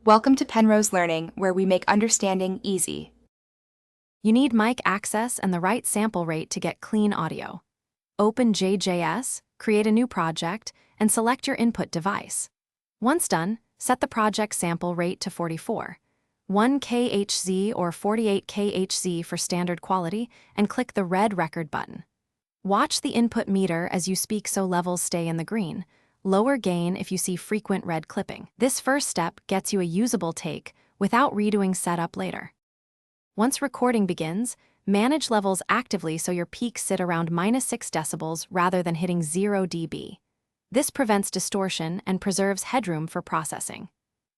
Welcome to Penrose Learning, where we make understanding easy. You need mic access and the right sample rate to get clean audio. Open JJS, create a new project, and select your input device. Once done, set the project sample rate to 44, 1 kHz or 48 kHz for standard quality, and click the red record button. Watch the input meter as you speak so levels stay in the green. Lower gain if you see frequent red clipping. This first step gets you a usable take without redoing setup later. Once recording begins, manage levels actively so your peaks sit around -6 decibels rather than hitting 0 dB. This prevents distortion and preserves headroom for processing.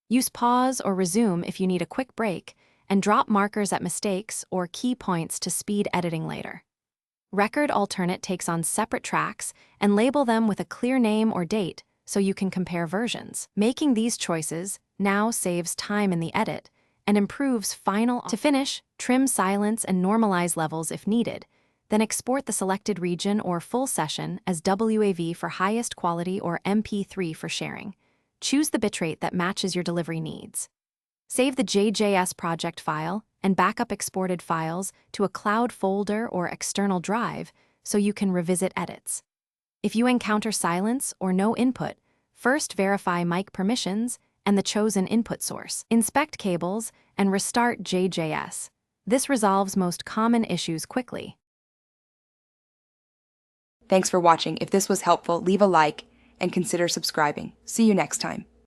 Use pause or resume if you need a quick break, and drop markers at mistakes or key points to speed editing later. Record alternate takes on separate tracks and label them with a clear name or date so you can compare versions. Making these choices now saves time in the edit and improves final. To finish, trim silence and normalize levels if needed, then export the selected region or full session as WAV for highest quality or MP3 for sharing. Choose the bitrate that matches your delivery needs. Save the JJS project file and backup exported files to a cloud folder or external drive so you can revisit edits. If you encounter silence or no input, first verify mic permissions and the chosen input source. Inspect cables and restart JJS. This resolves most common issues quickly. Thanks for watching. If this was helpful, leave a like and consider subscribing. See you next time.